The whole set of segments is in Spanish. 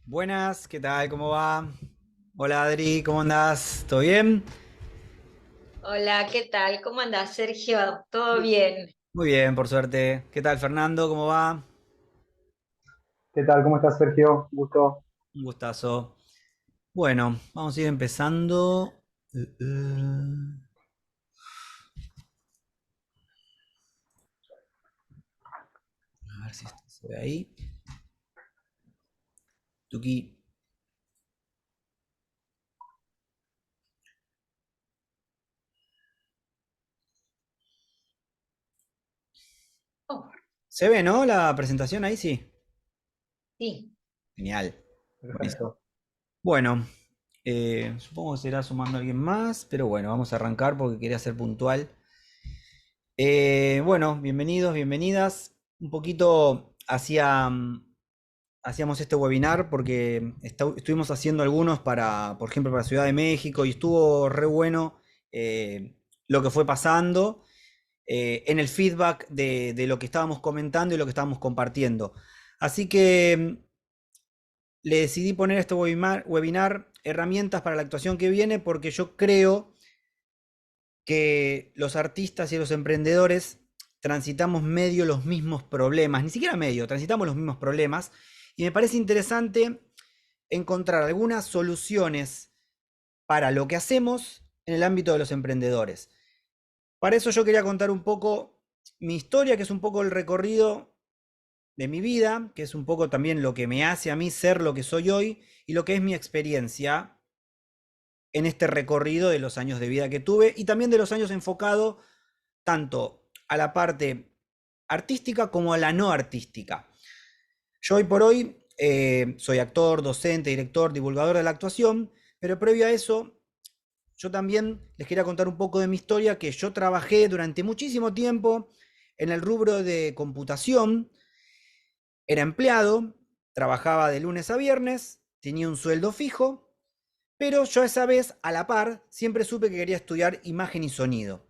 Buenas, ¿qué tal? ¿Cómo va? Hola Adri, ¿cómo andás? ¿Todo bien? Hola, ¿qué tal? ¿Cómo andás, Sergio? ¿Todo bien? Muy bien, por suerte. ¿Qué tal, Fernando? ¿Cómo va? ¿Qué tal? ¿Cómo estás, Sergio? Gusto. Un gustazo. Bueno, vamos a ir empezando. A ver si esto se ve ahí. Tuki. Oh, ¿Se ve, no? La presentación ahí sí. sí. Genial. Buenísimo. Perfecto. Bueno, supongo que se irá sumando alguien más, pero bueno, vamos a arrancar porque quería ser puntual. Bueno, bienvenidos, bienvenidas. Un poquito hacíamos este webinar porque estuvimos haciendo algunos para, por ejemplo, para Ciudad de México y estuvo re bueno lo que fue pasando en el feedback de lo que estábamos comentando y lo que estábamos compartiendo. Así que le decidí poner este webinar herramientas para la actuación que viene porque yo creo que los artistas y los emprendedores transitamos medio los mismos problemas, ni siquiera medio, transitamos los mismos problemas, y me parece interesante encontrar algunas soluciones para lo que hacemos en el ámbito de los emprendedores. Para eso yo quería contar un poco mi historia, que es un poco el recorrido de mi vida, que es un poco también lo que me hace a mí ser lo que soy hoy y lo que es mi experiencia en este recorrido de los años de vida que tuve y también de los años enfocado tanto a la parte artística como a la no artística. Yo hoy por hoy soy actor, docente, director, divulgador de la actuación, pero previo a eso, yo también les quería contar un poco de mi historia, que yo trabajé durante muchísimo tiempo en el rubro de computación, era empleado, trabajaba de lunes a viernes, tenía un sueldo fijo, pero yo esa vez, a la par, siempre supe que quería estudiar imagen y sonido.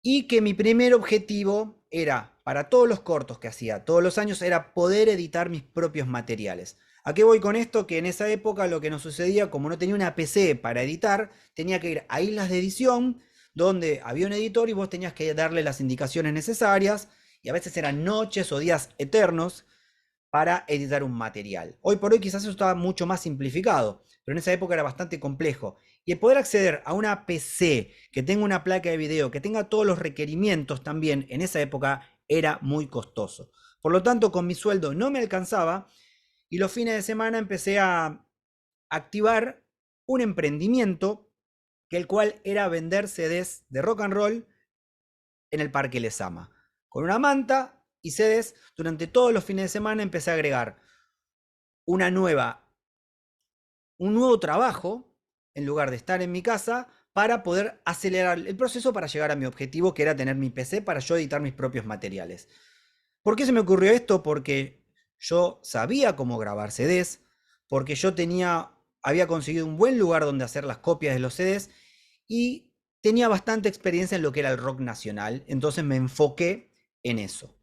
Y que mi primer objetivo era, para todos los cortos que hacía todos los años, era poder editar mis propios materiales. ¿A qué voy con esto? Que en esa época lo que nos sucedía, como no tenía una PC para editar, tenía que ir a islas de edición, donde había un editor y vos tenías que darle las indicaciones necesarias, y a veces eran noches o días eternos para editar un material. Hoy por hoy quizás eso estaba mucho más simplificado, pero en esa época era bastante complejo. Y el poder acceder a una PC que tenga una placa de video, que tenga todos los requerimientos también, en esa época era muy costoso. Por lo tanto, con mi sueldo no me alcanzaba y los fines de semana empecé a activar un emprendimiento que el cual era vender CDs de rock and roll en el Parque Lesama. Con una manta y CDs, durante todos los fines de semana empecé a agregar una nueva, un nuevo trabajo en lugar de estar en mi casa para poder acelerar el proceso para llegar a mi objetivo, que era tener mi PC para yo editar mis propios materiales. ¿Por qué se me ocurrió esto? Porque yo sabía cómo grabar CDs, porque yo había conseguido un buen lugar donde hacer las copias de los CDs y tenía bastante experiencia en lo que era el rock nacional, entonces me enfoqué en eso.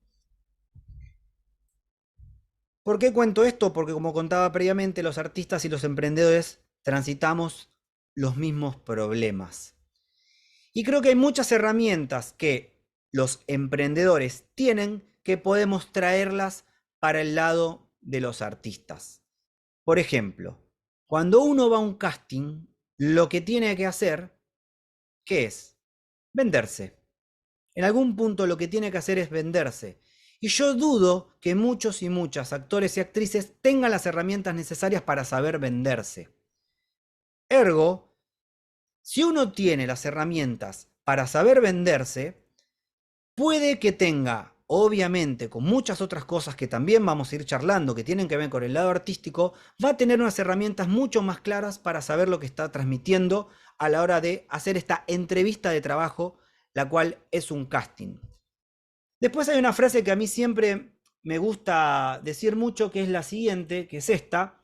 ¿Por qué cuento esto? Porque como contaba previamente, los artistas y los emprendedores transitamos los mismos problemas. Y creo que hay muchas herramientas que los emprendedores tienen que podemos traerlas para el lado de los artistas. Por ejemplo, cuando uno va a un casting, lo que tiene que hacer, ¿qué es? Venderse. En algún punto lo que tiene que hacer es venderse. Y yo dudo que muchos y muchas actores y actrices tengan las herramientas necesarias para saber venderse. Ergo, si uno tiene las herramientas para saber venderse, puede que tenga, obviamente, con muchas otras cosas que también vamos a ir charlando, que tienen que ver con el lado artístico, va a tener unas herramientas mucho más claras para saber lo que está transmitiendo a la hora de hacer esta entrevista de trabajo, la cual es un casting. Después hay una frase que a mí siempre me gusta decir mucho, que es la siguiente, que es esta,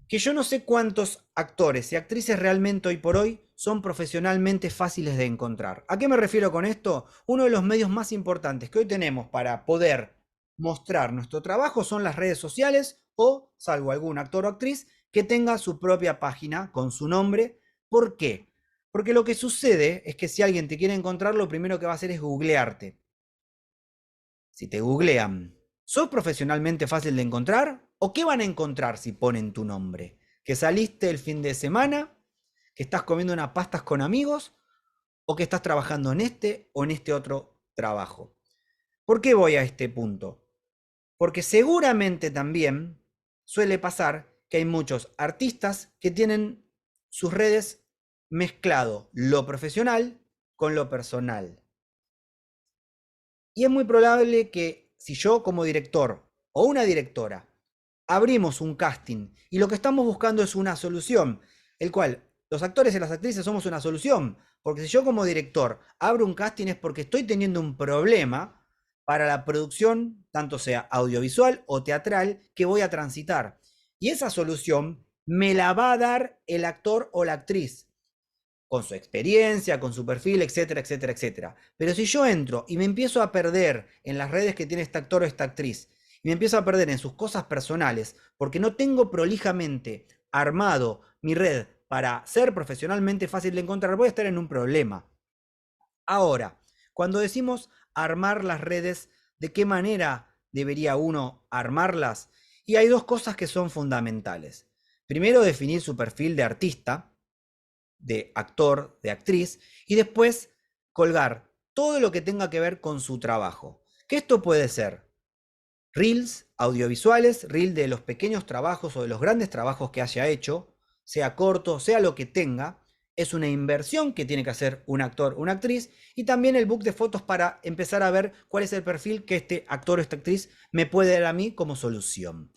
que yo no sé cuántos actores y actrices realmente hoy por hoy son profesionalmente fáciles de encontrar. ¿A qué me refiero con esto? Uno de los medios más importantes que hoy tenemos para poder mostrar nuestro trabajo son las redes sociales o salvo algún actor o actriz que tenga su propia página con su nombre. ¿Por qué? Porque lo que sucede es que si alguien te quiere encontrar, lo primero que va a hacer es googlearte. Si te googlean, ¿sos profesionalmente fácil de encontrar? ¿O qué van a encontrar si ponen tu nombre? ¿Que saliste el fin de semana? ¿Que estás comiendo unas pastas con amigos? ¿O que estás trabajando en este o en este otro trabajo? ¿Por qué voy a este punto? Porque seguramente también suele pasar que hay muchos artistas que tienen sus redes mezclado lo profesional con lo personal. Y es muy probable que si yo como director o una directora abrimos un casting y lo que estamos buscando es una solución, el cual los actores y las actrices somos una solución, porque si yo como director abro un casting es porque estoy teniendo un problema para la producción, tanto sea audiovisual o teatral, que voy a transitar. Y esa solución me la va a dar el actor o la actriz con su experiencia, con su perfil, etcétera, etcétera, etcétera. Pero si yo entro y me empiezo a perder en las redes que tiene este actor o esta actriz, y me empiezo a perder en sus cosas personales, porque no tengo prolijamente armado mi red para ser profesionalmente fácil de encontrar, voy a estar en un problema. Ahora, cuando decimos armar las redes, ¿de qué manera debería uno armarlas? Y hay dos cosas que son fundamentales. Primero, definir su perfil de artista, de actor, de actriz, y después colgar todo lo que tenga que ver con su trabajo. Que esto puede ser reels audiovisuales, reel de los pequeños trabajos o de los grandes trabajos que haya hecho, sea corto, sea lo que tenga. Es una inversión que tiene que hacer un actor, una actriz, y también el book de fotos para empezar a ver cuál es el perfil que este actor o esta actriz me puede dar a mí como solución.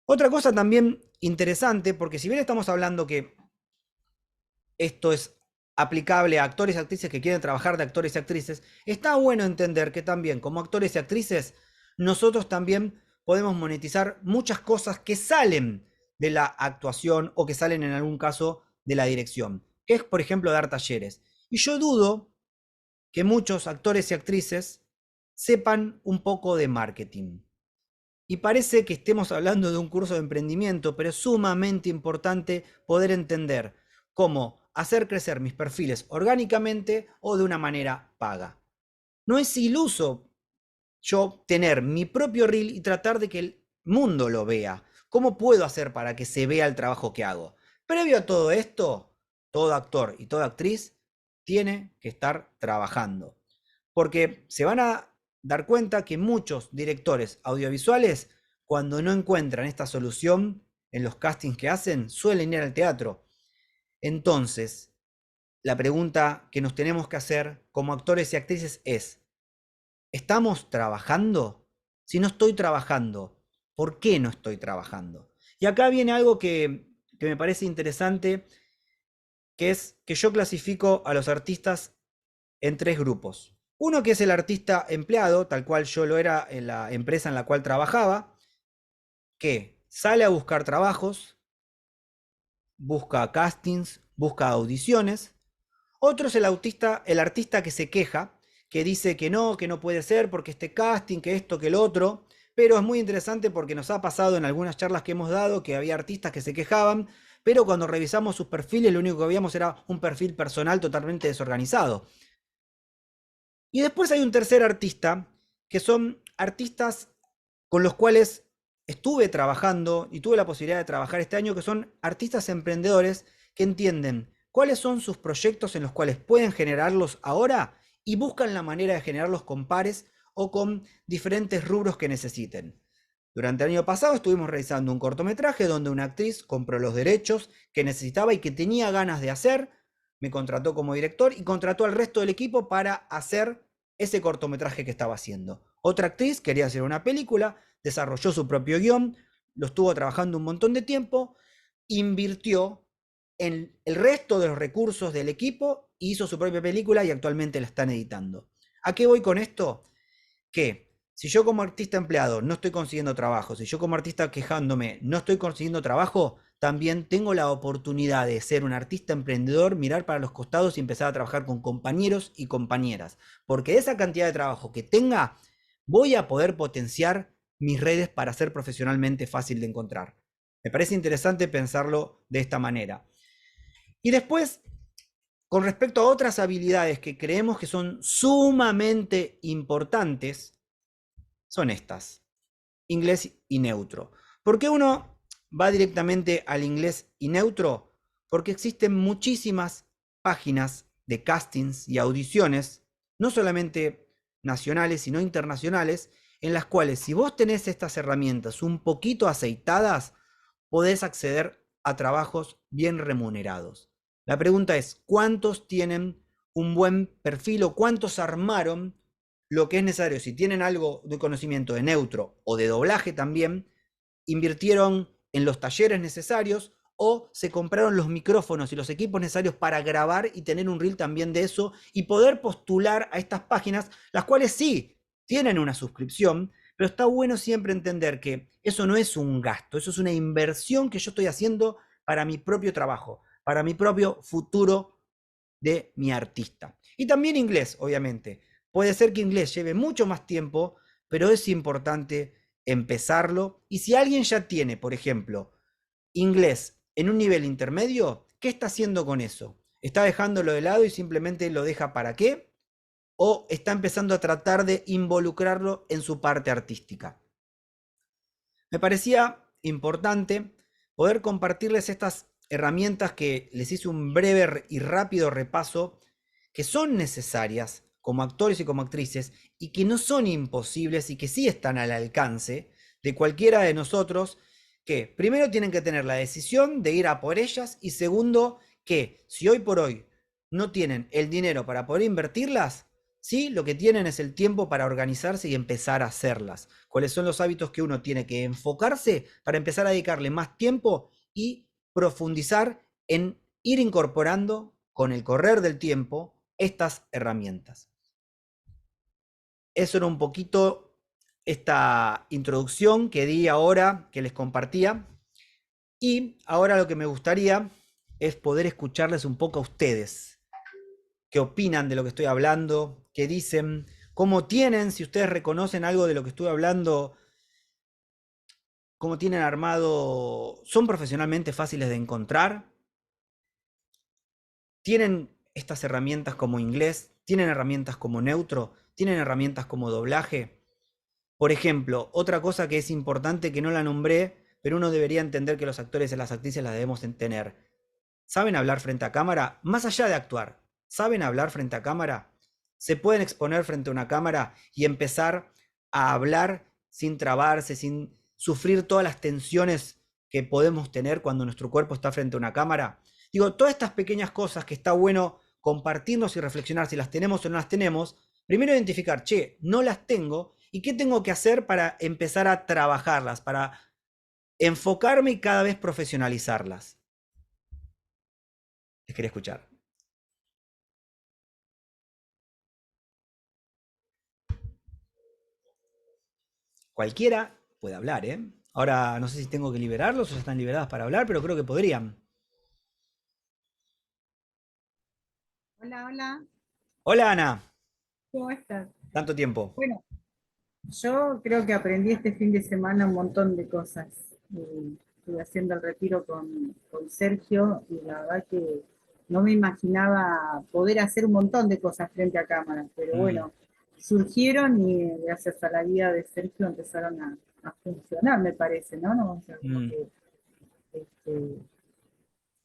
Otra cosa también interesante, porque si bien estamos hablando que esto es aplicable a actores y actrices que quieren trabajar de actores y actrices, está bueno entender que también como actores y actrices nosotros también podemos monetizar muchas cosas que salen de la actuación o que salen en algún caso de la dirección, que es por ejemplo dar talleres. Y yo dudo que muchos actores y actrices sepan un poco de marketing. Y parece que estemos hablando de un curso de emprendimiento, pero es sumamente importante poder entender cómo hacer crecer mis perfiles orgánicamente o de una manera paga. No es iluso yo tener mi propio reel y tratar de que el mundo lo vea. ¿Cómo puedo hacer para que se vea el trabajo que hago? Previo a todo esto, todo actor y toda actriz tiene que estar trabajando. Porque se van a dar cuenta que muchos directores audiovisuales, cuando no encuentran esta solución en los castings que hacen, suelen ir al teatro. Entonces, la pregunta que nos tenemos que hacer como actores y actrices es, ¿estamos trabajando? Si no estoy trabajando, ¿por qué no estoy trabajando? Y acá viene algo que me parece interesante, que es que yo clasifico a los artistas en tres grupos. Uno que es el artista empleado, tal cual yo lo era en la empresa en la cual trabajaba, que sale a buscar trabajos, busca castings, busca audiciones. Otro es el artista que se queja, que dice que no puede ser porque este casting, que esto, que el otro. Pero es muy interesante porque nos ha pasado en algunas charlas que hemos dado que había artistas que se quejaban, pero cuando revisamos sus perfiles lo único que veíamos era un perfil personal totalmente desorganizado. Y después hay un tercer artista, que son artistas con los cuales estuve trabajando y tuve la posibilidad de trabajar este año, que son artistas emprendedores que entienden cuáles son sus proyectos en los cuales pueden generarlos ahora y buscan la manera de generarlos con pares o con diferentes rubros que necesiten. Durante el año pasado estuvimos realizando un cortometraje donde una actriz compró los derechos que necesitaba y que tenía ganas de hacer, me contrató como director y contrató al resto del equipo para hacer ese cortometraje que estaba haciendo. Otra actriz quería hacer una película, desarrolló su propio guión, lo estuvo trabajando un montón de tiempo, invirtió en el resto de los recursos del equipo, hizo su propia película y actualmente la están editando. ¿A qué voy con esto? Que si yo como artista empleado no estoy consiguiendo trabajo, si yo como artista quejándome no estoy consiguiendo trabajo, también tengo la oportunidad de ser un artista emprendedor, mirar para los costados y empezar a trabajar con compañeros y compañeras. Porque esa cantidad de trabajo que tenga, voy a poder potenciar mis redes para ser profesionalmente fácil de encontrar. Me parece interesante pensarlo de esta manera. Y después, con respecto a otras habilidades que creemos que son sumamente importantes, son estas: inglés y neutro. ¿Por qué uno va directamente al inglés y neutro? Porque existen muchísimas páginas de castings y audiciones, no solamente nacionales, sino internacionales, en las cuales, si vos tenés estas herramientas un poquito aceitadas, podés acceder a trabajos bien remunerados. La pregunta es, ¿cuántos tienen un buen perfil o cuántos armaron lo que es necesario? Si tienen algo de conocimiento de neutro o de doblaje también, invirtieron en los talleres necesarios o se compraron los micrófonos y los equipos necesarios para grabar y tener un reel también de eso y poder postular a estas páginas, las cuales sí tienen una suscripción, pero está bueno siempre entender que eso no es un gasto, eso es una inversión que yo estoy haciendo para mi propio trabajo, para mi propio futuro de mi artista. Y también inglés, obviamente. Puede ser que inglés lleve mucho más tiempo, pero es importante empezarlo. Y si alguien ya tiene, por ejemplo, inglés en un nivel intermedio, ¿qué está haciendo con eso? ¿Está dejándolo de lado y simplemente lo deja para qué? ¿O está empezando a tratar de involucrarlo en su parte artística? Me parecía importante poder compartirles estas herramientas que les hice un breve y rápido repaso, que son necesarias como actores y como actrices y que no son imposibles y que sí están al alcance de cualquiera de nosotros, que primero tienen que tener la decisión de ir a por ellas y segundo, que si hoy por hoy no tienen el dinero para poder invertirlas, sí, lo que tienen es el tiempo para organizarse y empezar a hacerlas. ¿Cuáles son los hábitos que uno tiene que enfocarse para empezar a dedicarle más tiempo y profundizar en ir incorporando con el correr del tiempo estas herramientas? Eso era un poquito esta introducción que di ahora, que les compartía. Y ahora lo que me gustaría es poder escucharles un poco a ustedes. ¿Qué opinan de lo que estoy hablando? ¿Qué dicen? ¿Cómo tienen, si ustedes reconocen algo de lo que estoy hablando, cómo tienen armado? ¿Son profesionalmente fáciles de encontrar? ¿Tienen estas herramientas como inglés? ¿Tienen herramientas como neutro? ¿Tienen herramientas como doblaje? Por ejemplo, otra cosa que es importante que no la nombré, pero uno debería entender que los actores y las actrices las debemos tener. ¿Saben hablar frente a cámara? Más allá de actuar, ¿saben hablar frente a cámara? ¿Se pueden exponer frente a una cámara y empezar a hablar sin trabarse, sin sufrir todas las tensiones que podemos tener cuando nuestro cuerpo está frente a una cámara? Digo, todas estas pequeñas cosas que está bueno compartirnos y reflexionar si las tenemos o no las tenemos. Primero identificar, che, no las tengo, y qué tengo que hacer para empezar a trabajarlas, para enfocarme y cada vez profesionalizarlas. Les quería escuchar. Cualquiera puede hablar, ¿eh? Ahora no sé si tengo que liberarlos o ya están liberadas para hablar, pero creo que podrían. Hola, hola, Hola Ana, ¿cómo estás? tanto tiempo. Bueno, yo creo que aprendí este fin de semana un montón de cosas. Estuve haciendo el retiro con Sergio y la verdad que no me imaginaba poder hacer un montón de cosas frente a cámara, pero bueno, surgieron y gracias a la guía de Sergio empezaron a funcionar, me parece, ¿no? No, o sea, como que, este,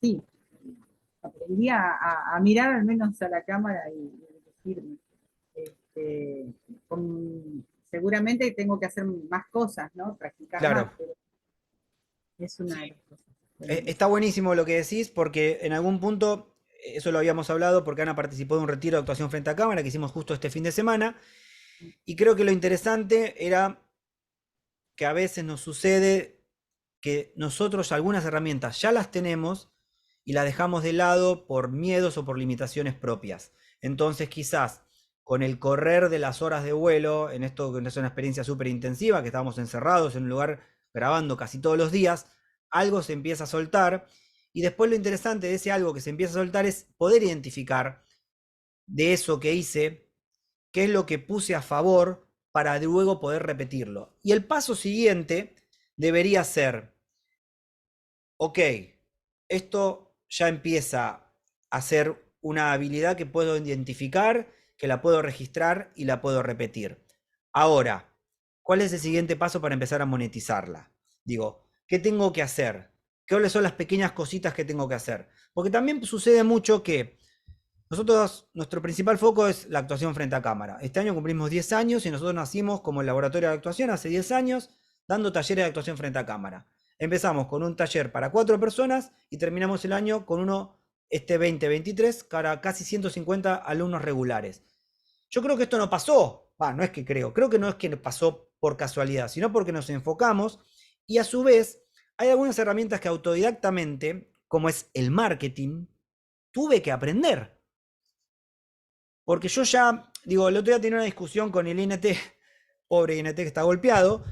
sí, aprendí a mirar al menos a la cámara y dirigirme. Este, seguramente tengo que hacer más cosas, ¿no? Practicar Claro. más, pero es una de las cosas. Está buenísimo lo que decís porque en algún punto, eso lo habíamos hablado porque Ana participó de un retiro de actuación frente a cámara que hicimos justo este fin de semana y creo que lo interesante era que a veces nos sucede que nosotros algunas herramientas ya las tenemos y las dejamos de lado por miedos o por limitaciones propias. Entonces quizás con el correr de las horas de vuelo, en esto que es una experiencia súper intensiva, que estábamos encerrados en un lugar grabando casi todos los días, algo se empieza a soltar y después lo interesante de ese algo que se empieza a soltar es poder identificar de eso que hice, qué es lo que puse a favor para luego poder repetirlo. Y el paso siguiente debería ser, ok, esto ya empieza a ser una habilidad que puedo identificar, que la puedo registrar y la puedo repetir. Ahora, ¿cuál es el siguiente paso para empezar a monetizarla? Digo, ¿qué tengo que hacer? ¿Cuáles son las pequeñas cositas que tengo que hacer? Porque también sucede mucho que nosotros, nuestro principal foco es la actuación frente a cámara. Este año cumplimos 10 años y nosotros nacimos como el laboratorio de actuación hace 10 años, dando talleres de actuación frente a cámara. Empezamos con un taller para 4 personas y terminamos el año con uno, este 2023, para casi 150 alumnos regulares. Yo creo que esto no pasó, no es que creo que no es que pasó por casualidad, sino porque nos enfocamos y a su vez hay algunas herramientas que autodidactamente, como es el marketing, tuve que aprender. Porque yo ya, digo, el otro día tenía una discusión con el INT, pobre INT que está golpeado,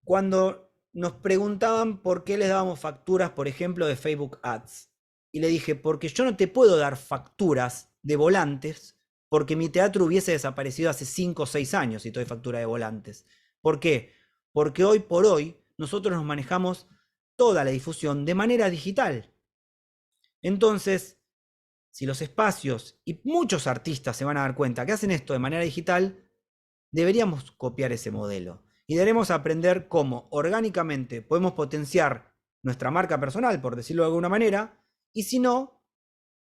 cuando nos preguntaban por qué les dábamos facturas, por ejemplo, de Facebook Ads. Y le dije, porque yo no te puedo dar facturas de volantes, porque mi teatro hubiese desaparecido hace 5 o 6 años si te doy factura de volantes. ¿Por qué? Porque hoy por hoy nosotros nos manejamos toda la difusión de manera digital. Entonces, si los espacios y muchos artistas se van a dar cuenta que hacen esto de manera digital, deberíamos copiar ese modelo y deberemos aprender cómo orgánicamente podemos potenciar nuestra marca personal, por decirlo de alguna manera, y si no,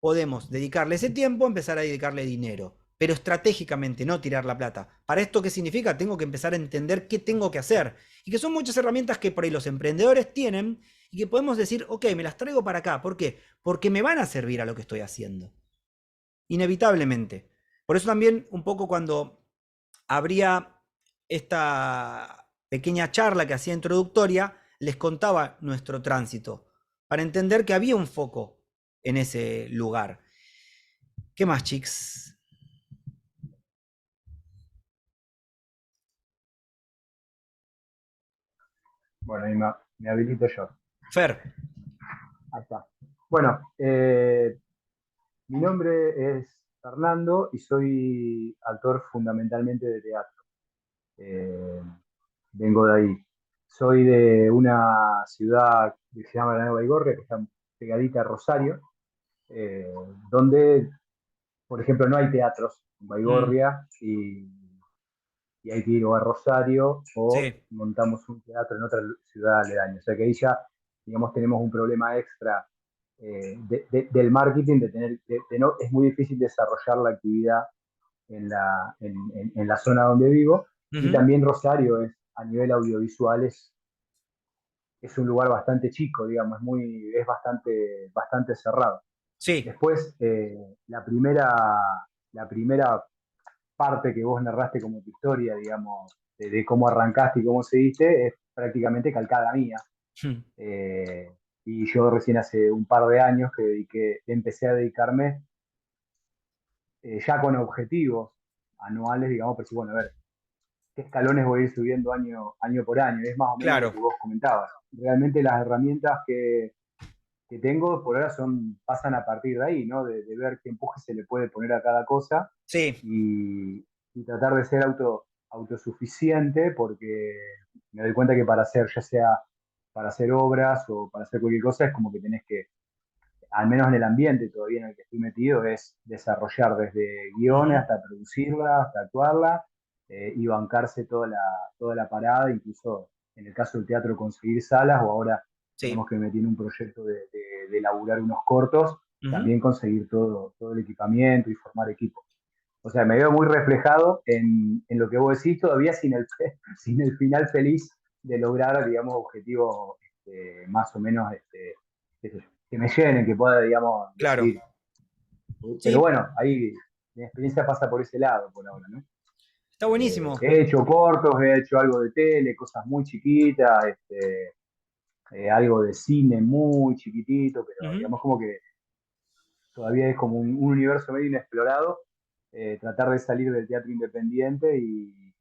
podemos dedicarle ese tiempo, empezar a dedicarle dinero, pero estratégicamente, no tirar la plata. ¿Para esto qué significa? Tengo que empezar a entender qué tengo que hacer, y que son muchas herramientas que por ahí los emprendedores tienen, y que podemos decir, ok, me las traigo para acá. ¿Por qué? Porque me van a servir a lo que estoy haciendo. Inevitablemente. Por eso también un poco cuando habría esta pequeña charla que hacía introductoria, les contaba nuestro tránsito, para entender que había un foco en ese lugar. ¿Qué más, chicos? Bueno, ahí me habilito yo. Fer. Ahí está. Bueno, mi nombre es Fernando y soy actor fundamentalmente de teatro. Eh, Vengo de ahí. Soy de una ciudad que se llama La Nueva Igorria, que está pegadita a Rosario, eh, donde, por ejemplo, no hay teatros en Baigorria y hay que ir o a Rosario o Sí. montamos un teatro en otra ciudad aledaña. O sea que ahí ya, digamos, tenemos un problema extra del marketing, de no, es muy difícil desarrollar la actividad en la zona donde vivo. Y Ujú. también Rosario es, a nivel audiovisual, es un lugar bastante chico, digamos, es bastante cerrado. Sí. Después, la primera parte que vos narraste como tu historia, digamos, de cómo arrancaste y cómo seguiste, es prácticamente calcada mía. Mm. Eh, y yo recién hace un par de años que empecé a dedicarme ya con objetivos anuales, digamos, pero sí, bueno, a ver, qué escalones voy a ir subiendo año por año. Es más o menos lo Claro. que vos comentabas. Realmente las herramientas que tengo por ahora pasan a partir de ahí, ¿no? De ver qué empuje se le puede poner a cada cosa Sí. y tratar de ser autosuficiente, porque me doy cuenta que para hacer, ya sea para hacer obras o para hacer cualquier cosa, es como que tenés que, al menos en el ambiente todavía en el que estoy metido, es desarrollar desde guiones Ujú. hasta producirla, hasta actuarla, y bancarse toda la parada, incluso en el caso del teatro conseguir salas, o ahora digamos Sí. que me tiene un proyecto de elaborar unos cortos, Ujú. también conseguir todo el equipamiento y formar equipo. O sea, me veo muy reflejado en lo que vos decís, todavía sin el final feliz de lograr, digamos, objetivos más o menos qué sé yo, que me llenen, que pueda, digamos, Claro. decir. Pero Sí. bueno, ahí mi experiencia pasa por ese lado por ahora, ¿no? Está buenísimo. He hecho cortos, he hecho algo de tele, cosas muy chiquitas, algo de cine muy chiquitito, pero Ujú. digamos como que todavía es como un universo medio inexplorado, tratar de salir del teatro independiente y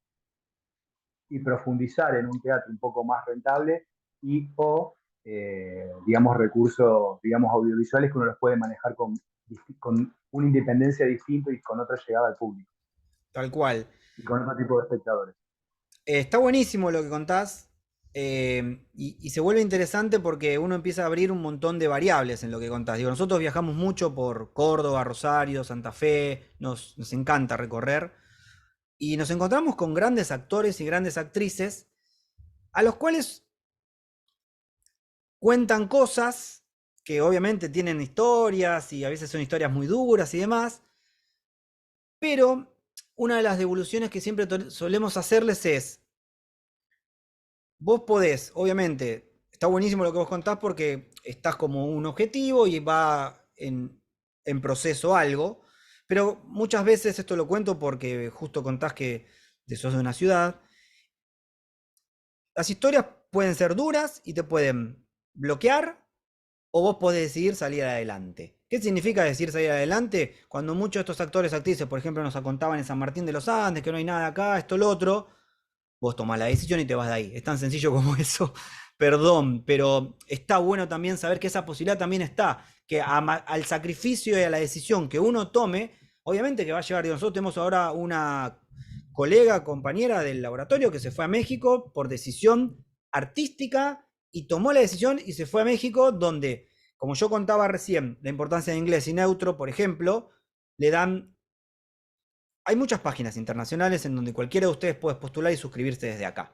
profundizar en un teatro un poco más rentable digamos, recursos, digamos, audiovisuales que uno los puede manejar con una independencia distinta y con otra llegada al público Tal cual. y con otro tipo de espectadores. Está buenísimo lo que contás, y se vuelve interesante porque uno empieza a abrir un montón de variables en lo que contás. Digo, nosotros viajamos mucho por Córdoba, Rosario, Santa Fe, nos encanta recorrer y nos encontramos con grandes actores y grandes actrices a los cuales cuentan cosas que obviamente tienen historias y a veces son historias muy duras y demás, pero una de las devoluciones que siempre solemos hacerles es: vos podés, obviamente, está buenísimo lo que vos contás porque estás como un objetivo y va en proceso algo, pero muchas veces esto lo cuento porque justo contás que sos de una ciudad. Las historias pueden ser duras y te pueden bloquear, o vos podés decidir salir adelante. ¿Qué significa decir salir adelante? Cuando muchos de estos actores, actrices, por ejemplo, nos contaban en San Martín de los Andes que no hay nada acá, esto, lo otro, vos tomás la decisión y te vas de ahí. Es tan sencillo como eso. Perdón, pero está bueno también saber que esa posibilidad también está, que al sacrificio y a la decisión que uno tome, obviamente que va a llevar. Nosotros tenemos ahora una colega, compañera del laboratorio que se fue a México por decisión artística y tomó la decisión y se fue a México, donde, como yo contaba recién, la importancia de inglés y neutro, por ejemplo, le dan. Hay muchas páginas internacionales en donde cualquiera de ustedes puede postular y suscribirse desde acá.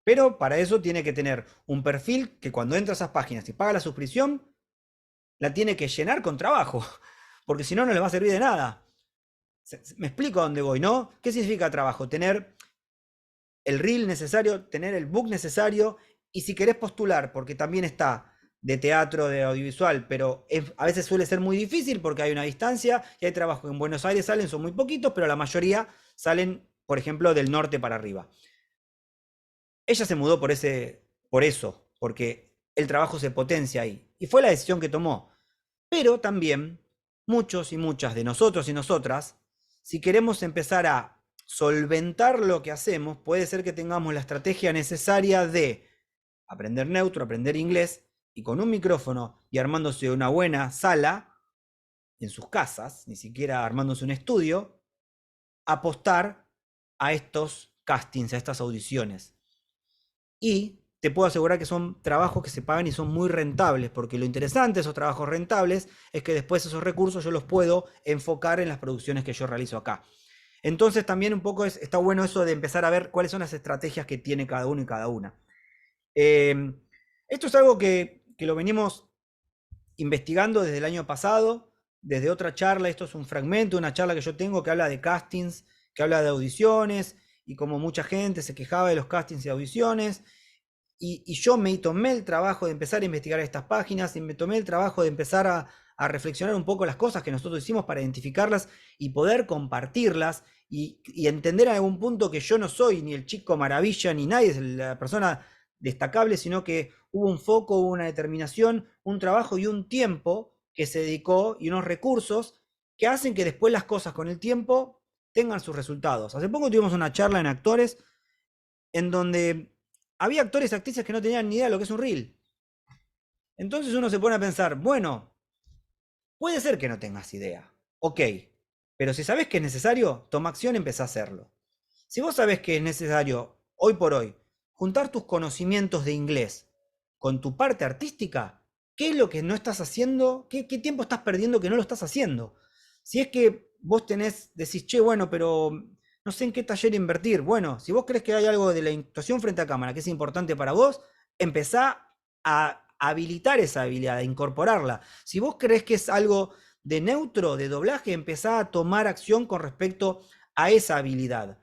Pero para eso tiene que tener un perfil que cuando entra a esas páginas y paga la suscripción, la tiene que llenar con trabajo, porque si no, no les va a servir de nada. Me explico a dónde voy, ¿no? ¿Qué significa trabajo? Tener el reel necesario, tener el book necesario, y si querés postular, porque también está de teatro, de audiovisual, pero a veces suele ser muy difícil porque hay una distancia y hay trabajos que en Buenos Aires salen, son muy poquitos, pero la mayoría salen, por ejemplo, del norte para arriba. Ella se mudó por eso, porque el trabajo se potencia ahí. Y fue la decisión que tomó. Pero también, muchos y muchas de nosotros y nosotras, si queremos empezar a solventar lo que hacemos, puede ser que tengamos la estrategia necesaria de aprender neutro, aprender inglés, y con un micrófono y armándose una buena sala en sus casas, ni siquiera armándose un estudio, apostar a estos castings, a estas audiciones. Y te puedo asegurar que son trabajos que se pagan y son muy rentables, porque lo interesante de esos trabajos rentables es que después esos recursos yo los puedo enfocar en las producciones que yo realizo acá. Entonces también un poco está bueno eso de empezar a ver cuáles son las estrategias que tiene cada uno y cada una. Esto es algo que lo venimos investigando desde el año pasado, desde otra charla. Esto es un fragmento de una charla que yo tengo que habla de castings, que habla de audiciones, y como mucha gente se quejaba de los castings y audiciones, y yo me tomé el trabajo de empezar a investigar estas páginas, y me tomé el trabajo de empezar a reflexionar un poco las cosas que nosotros hicimos para identificarlas y poder compartirlas, y entender en algún punto que yo no soy ni el chico maravilla, ni nadie es la persona destacable, sino que hubo un foco, hubo una determinación, un trabajo y un tiempo que se dedicó, y unos recursos que hacen que después las cosas con el tiempo tengan sus resultados. Hace poco tuvimos una charla en actores en donde había actores y actrices que no tenían ni idea de lo que es un reel. Entonces uno se pone a pensar, bueno, puede ser que no tengas idea, ok, pero si sabes que es necesario, toma acción y empezá a hacerlo. Si vos sabés que es necesario, hoy por hoy, juntar tus conocimientos de inglés con tu parte artística, ¿qué es lo que no estás haciendo? ¿Qué tiempo estás perdiendo que no lo estás haciendo? Si es que vos decís, che, bueno, pero no sé en qué taller invertir. Bueno, si vos crees que hay algo de la actuación frente a cámara que es importante para vos, empezá a habilitar esa habilidad, a incorporarla. Si vos crees que es algo de neutro, de doblaje, empezá a tomar acción con respecto a esa habilidad.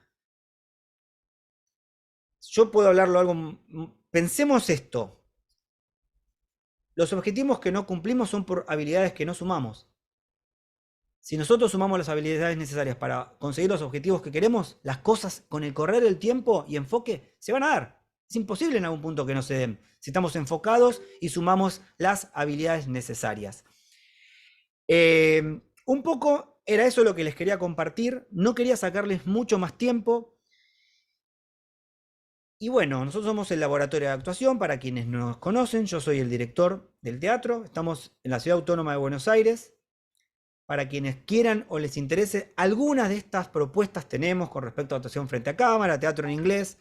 Yo puedo hablarlo algo. Pensemos esto. Los objetivos que no cumplimos son por habilidades que no sumamos. Si nosotros sumamos las habilidades necesarias para conseguir los objetivos que queremos, las cosas con el correr del tiempo y enfoque se van a dar. Es imposible en algún punto que no se den, si estamos enfocados y sumamos las habilidades necesarias. Un poco era eso lo que les quería compartir. No quería sacarles mucho más tiempo. Y bueno, nosotros somos el Laboratorio de Actuación. Para quienes no nos conocen, yo soy el director del teatro. Estamos en la Ciudad Autónoma de Buenos Aires. Para quienes quieran o les interese, algunas de estas propuestas tenemos con respecto a actuación frente a cámara, teatro en inglés,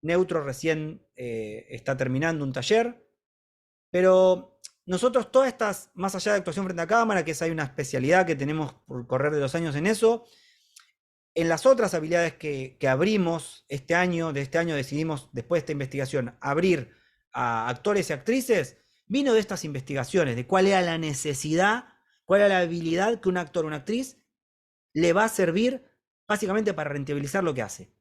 Neutro recién está terminando un taller, pero nosotros todas estas, más allá de actuación frente a cámara, que hay una especialidad que tenemos por correr de los años en eso, en las otras habilidades que abrimos este año, de este año decidimos, después de esta investigación, abrir a actores y actrices, vino de estas investigaciones, de cuál era la necesidad, cuál era la habilidad que un actor o una actriz le va a servir básicamente para rentabilizar lo que hace.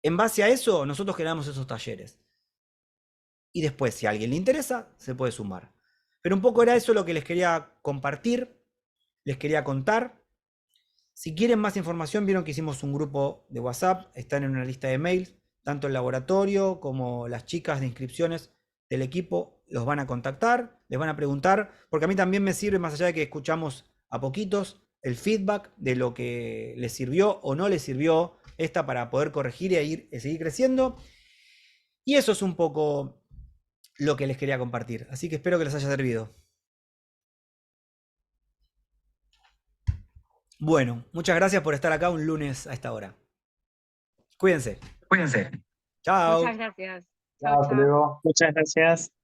En base a eso, nosotros generamos esos talleres. Y después, si a alguien le interesa, se puede sumar. Pero un poco era eso lo que les quería compartir, les quería contar. Si quieren más información, vieron que hicimos un grupo de WhatsApp, están en una lista de mails, tanto el laboratorio como las chicas de inscripciones del equipo los van a contactar, les van a preguntar, porque a mí también me sirve, más allá de que escuchamos a poquitos, el feedback de lo que les sirvió o no les sirvió esta para poder corregir y seguir creciendo. Y eso es un poco lo que les quería compartir. Así que espero que les haya servido. Bueno, muchas gracias por estar acá un lunes a esta hora. Cuídense. Cuídense. Chao. Muchas gracias. Chao, hasta luego. Muchas gracias.